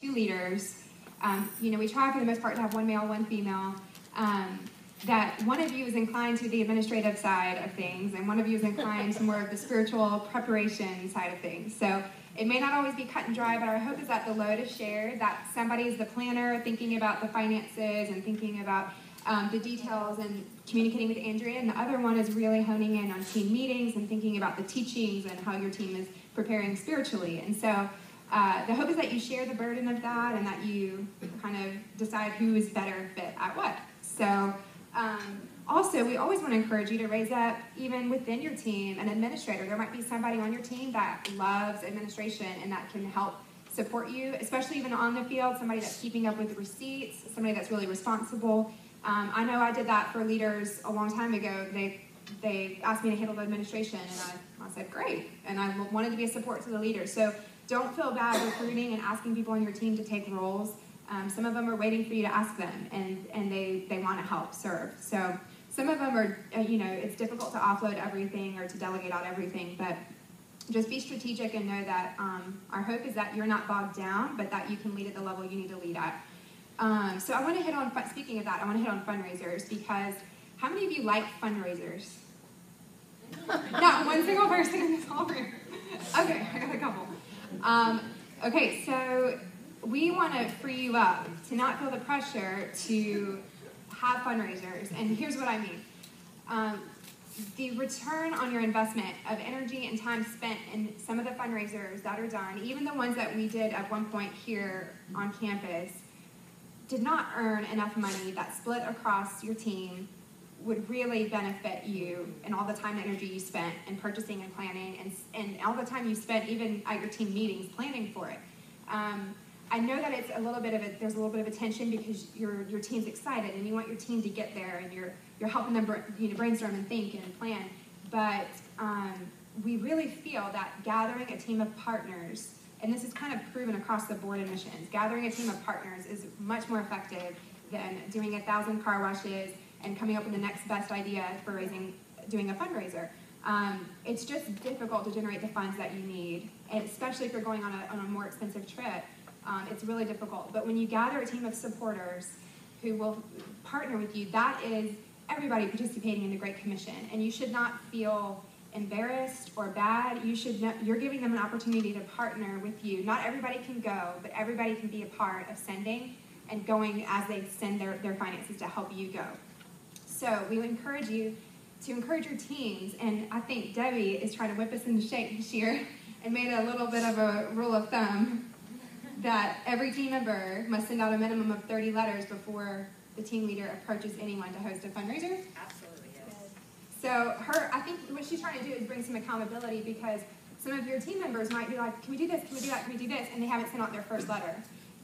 two leaders, we try for the most part to have one male, one female, that one of you is inclined to the administrative side of things, and one of you is inclined to more of the spiritual preparation side of things. So it may not always be cut and dry, but our hope is that the load is shared, that somebody is the planner, thinking about the finances and thinking about the details and communicating with Andrea, and the other one is really honing in on team meetings and thinking about the teachings and how your team is preparing spiritually. And so the hope is that you share the burden of that and that you kind of decide who is better fit at what. So also, we always want to encourage you to raise up, even within your team, an administrator. There might be somebody on your team that loves administration and that can help support you, especially even on the field, somebody that's keeping up with the receipts, somebody that's really responsible. I know I did that for leaders a long time ago. They asked me to handle the administration, and I said, great. And I wanted to be a support to the leaders. So don't feel bad recruiting and asking people on your team to take roles. Some of them are waiting for you to ask them, and they want to help serve. So some of them are, it's difficult to offload everything or to delegate out everything, but just be strategic and know that our hope is that you're not bogged down, but that you can lead at the level you need to lead at. So I want to hit on, speaking of that, I want to hit on fundraisers, because how many of you like fundraisers? Not one single person in this whole room. Okay, I got a couple. Okay, so we want to free you up to not feel the pressure to have fundraisers, and here's what I mean. The return on your investment of energy and time spent in some of the fundraisers that are done, even the ones that we did at one point here on campus, did not earn enough money that split across your team would really benefit you, and all the time and energy you spent in purchasing and planning, and all the time you spent even at your team meetings planning for it. I know that it's there's a little bit of a tension because your team's excited and you want your team to get there, and you're helping them brainstorm and think and plan. But we really feel that gathering a team of partners, and this is kind of proven across the board in missions, gathering a team of partners is much more effective than doing 1,000 car washes and coming up with the next best idea for doing a fundraiser. It's just difficult to generate the funds that you need, and especially if you're going on a more expensive trip. It's really difficult. But when you gather a team of supporters who will partner with you, that is everybody participating in the Great Commission. And you should not feel embarrassed or bad. You're giving them an opportunity to partner with you. Not everybody can go, but everybody can be a part of sending and going as they send their finances to help you go. So we encourage you to encourage your teams. And I think Debbie is trying to whip us into shape this year and made a little bit of a rule of thumb that every team member must send out a minimum of 30 letters before the team leader approaches anyone to host a fundraiser. Absolutely, yes. So I think what she's trying to do is bring some accountability, because some of your team members might be like, can we do this, can we do that, can we do this, and they haven't sent out their first letter.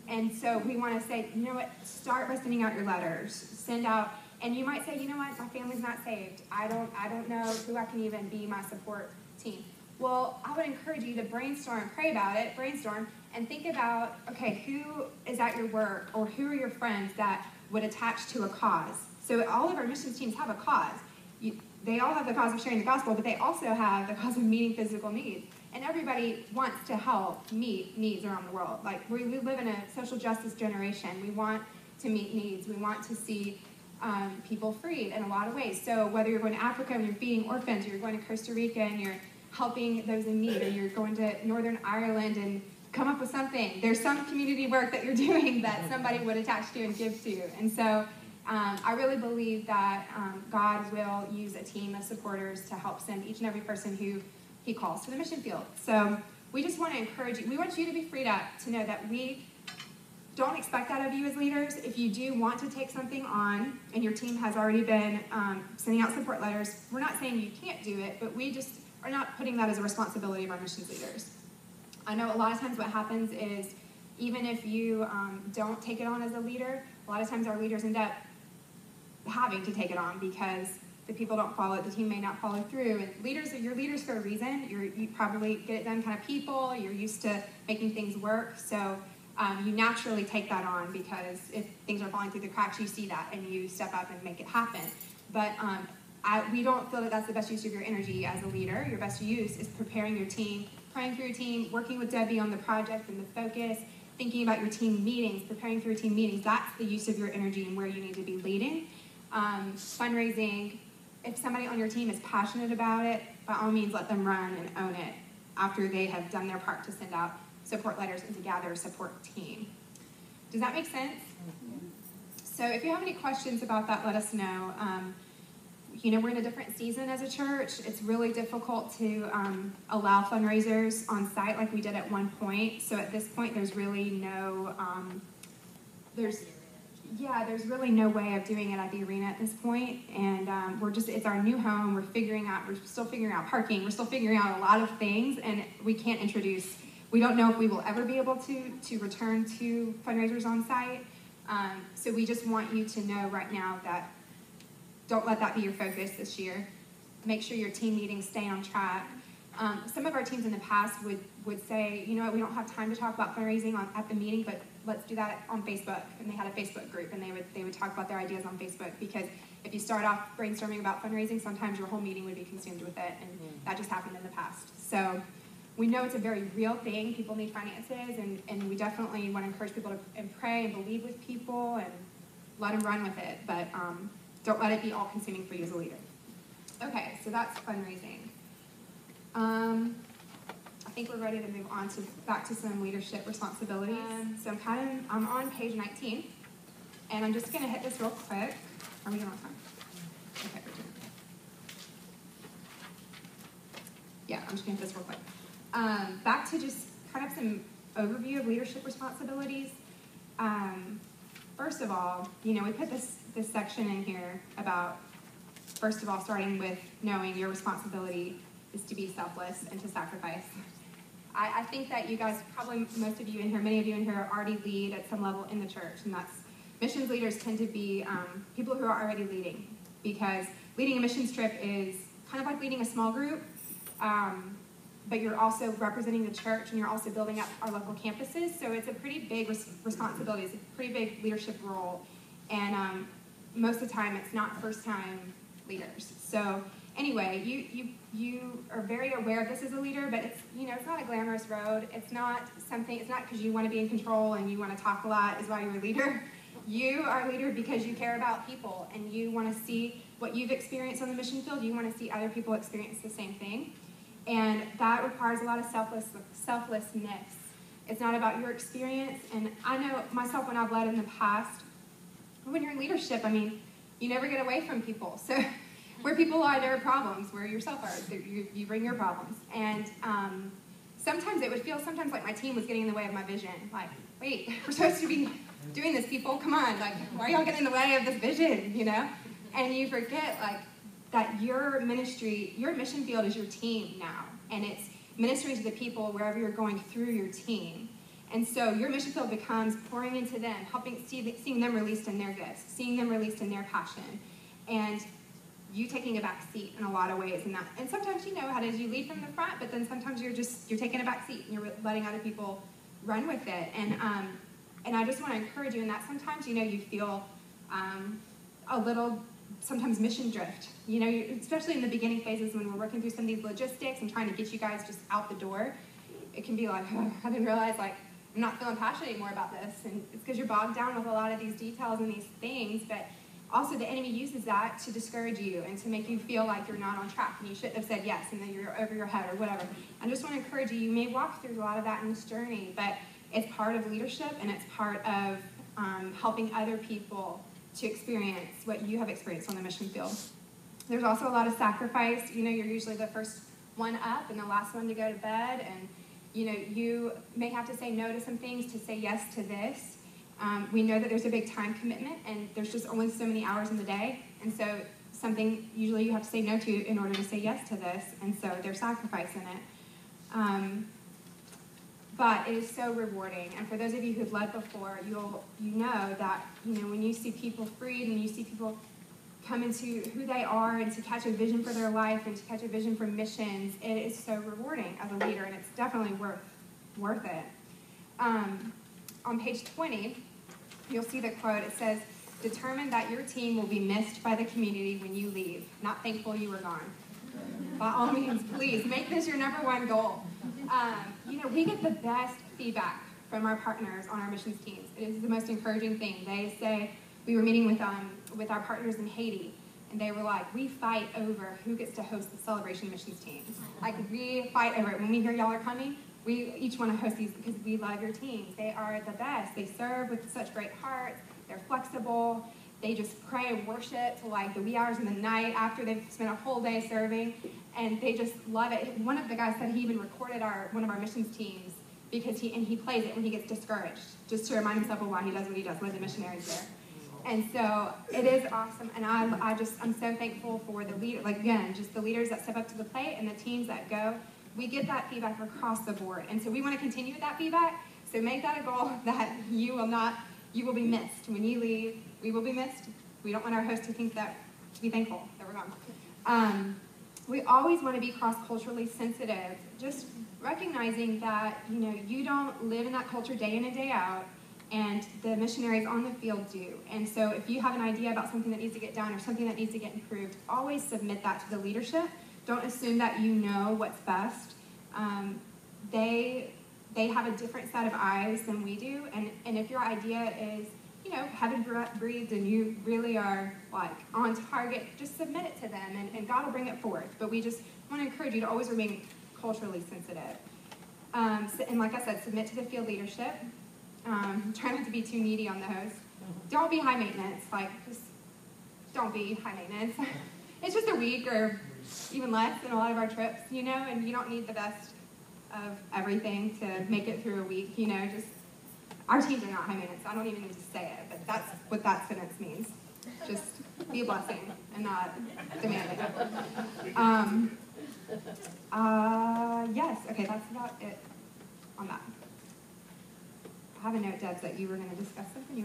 And so we want to say, you know what, start by sending out your letters. Send out, and you might say, you know what, my family's not saved. I don't know who I can even be my support team. Well, I would encourage you to brainstorm, pray about it, and think about, okay, who is at your work, or who are your friends that would attach to a cause? So all of our missions teams have a cause. They all have the cause of sharing the gospel, but they also have the cause of meeting physical needs. And everybody wants to help meet needs around the world. Like, we live in a social justice generation. We want to meet needs. We want to see people freed in a lot of ways. So whether you're going to Africa and you're feeding orphans, or you're going to Costa Rica and you're helping those in need, or you're going to Northern Ireland and come up with something. There's some community work that you're doing that somebody would attach to and give to. And so I really believe that God will use a team of supporters to help send each and every person who he calls to the mission field. So we just want to encourage you. We want you to be freed up to know that we don't expect that of you as leaders. If you do want to take something on and your team has already been sending out support letters, we're not saying you can't do it, but we just are not putting that as a responsibility of our missions leaders. I know a lot of times what happens is, even if you don't take it on as a leader, a lot of times our leaders end up having to take it on because the people don't follow it, the team may not follow through. And you're leaders for a reason. You probably get it done kind of people. You're used to making things work. So you naturally take that on, because if things are falling through the cracks, you see that and you step up and make it happen. But we don't feel that that's the best use of your energy as a leader. Your best use is preparing your team, praying for your team, working with Debbie on the project and the focus, thinking about your team meetings, preparing for your team meetings, that's the use of your energy and where you need to be leading. Fundraising, if somebody on your team is passionate about it, by all means let them run and own it after they have done their part to send out support letters and to gather a support team. Does that make sense? So if you have any questions about that, let us know. We're in a different season as a church. It's really difficult to allow fundraisers on site like we did at one point. So at this point, there's really no, there's really no way of doing it at the arena at this point. And it's our new home. We're still figuring out parking. We're still figuring out a lot of things, and we don't know if we will ever be able to return to fundraisers on site. So we just want you to know right now that don't let that be your focus this year. Make sure your team meetings stay on track. Some of our teams in the past would say, you know what, we don't have time to talk about fundraising at the meeting, but let's do that on Facebook. And they had a Facebook group, and they would talk about their ideas on Facebook, because if you start off brainstorming about fundraising, sometimes your whole meeting would be consumed with it, and that just happened in the past. So we know it's a very real thing. People need finances, and we definitely want to encourage people to pray and believe with people and let them run with it. But don't let it be all-consuming for you as a leader. Okay, so that's fundraising. I think we're ready to move on back to some leadership responsibilities. So I'm on page 19, and I'm just going to hit this real quick. Are we doing on time? Okay, we're doing. Yeah, I'm just going to hit this real quick. Back to just kind of some overview of leadership responsibilities. First of all, we put this section in here about, first of all, starting with knowing your responsibility is to be selfless and to sacrifice. I think that you guys, probably most of you in here, many of you in here already lead at some level in the church, and missions leaders tend to be people who are already leading, because leading a missions trip is kind of like leading a small group, but you're also representing the church, and you're also building up our local campuses, so it's a pretty big responsibility. It's a pretty big leadership role, and most of the time it's not first-time leaders. So anyway, you are very aware of this as a leader, but it's not a glamorous road. It's not because you want to be in control and you want to talk a lot is why you're a leader. You are a leader because you care about people, and you want to see what you've experienced on the mission field. You want to see other people experience the same thing. And that requires a lot of selflessness. It's not about your experience. And I know myself, when I've led in the past, when you're in leadership, you never get away from people. So where people are, there are problems. Where yourself are, you bring your problems. And sometimes it would feel like my team was getting in the way of my vision. Like, wait, we're supposed to be doing this, people. Come on. Like, why are y'all getting in the way of this vision, And you forget, that your ministry, your mission field is your team now. And it's ministering to the people wherever you're going through your team. And so your mission field becomes pouring into them, seeing them released in their gifts, seeing them released in their passion. And you taking a back seat in a lot of ways. And sometimes how it is, you lead from the front, but then sometimes you're taking a back seat and you're letting other people run with it. And I just want to encourage you in that sometimes, you feel a little, sometimes mission drift, especially in the beginning phases when we're working through some of these logistics and trying to get you guys just out the door. It can be like, oh, I didn't realize, I'm not feeling passionate anymore about this. And it's because you're bogged down with a lot of these details and these things, but also the enemy uses that to discourage you and to make you feel like you're not on track and you shouldn't have said yes and then you're over your head or whatever. I just want to encourage you may walk through a lot of that in this journey, but it's part of leadership and it's part of helping other people to experience what you have experienced on the mission field. There's also a lot of sacrifice. You're usually the first one up and the last one to go to bed, and you may have to say no to some things to say yes to this. We know that there's a big time commitment, and there's just only so many hours in the day, and so something usually you have to say no to in order to say yes to this, and so there's sacrifice in it. But it is so rewarding, and for those of you who've led before, you know that when you see people freed and you see people come into who they are and to catch a vision for their life and to catch a vision for missions, it is so rewarding as a leader, and it's definitely worth it. On page 20, you'll see the quote. It says, "Determine that your team will be missed by the community when you leave, not thankful you were gone." By all means, please make this your number one goal. We get the best feedback from our partners on our missions teams. It is the most encouraging thing. They say, we were meeting with our partners in Haiti, and they were like, we fight over who gets to host the celebration missions teams. Like, we fight over it. When we hear y'all are coming, we each want to host these because we love your teams. They are the best. They serve with such great hearts. They're flexible. They just pray and worship to like the wee hours in the night after they've spent a whole day serving, and they just love it. One of the guys said he even recorded one of our missions teams because he plays it when he gets discouraged, just to remind himself of why he does what he does, one of the missionaries there. And so it is awesome, and I'm so thankful for the leader, like again, just the leaders that step up to the plate and the teams that go. We get that feedback across the board, and so we want to continue with that feedback. So make that a goal that you will be missed when you leave. We will be missed. We don't want our hosts to think that, to be thankful that we're gone. We always want to be cross-culturally sensitive, just recognizing that, you don't live in that culture day in and day out, and the missionaries on the field do. And so if you have an idea about something that needs to get done or something that needs to get improved, always submit that to the leadership. Don't assume that you know what's best. They have a different set of eyes than we do, and if your idea is, heaven breathed and you really are like on target, just submit it to them, and God will bring it forth. But we just want to encourage you to always remain culturally sensitive. And like I said, submit to the field leadership. Try not to be too needy on the host. Don't be high maintenance. Just don't be high maintenance. It's just a week or even less than a lot of our trips, and you don't need the best of everything to make it through a week, just our teams are not high maintenance. I don't even need to say it, but that's what that sentence means. Just be a blessing and not demanding. Yes, okay, that's about it on that. I have a note, Debs, that you were going to discuss something. You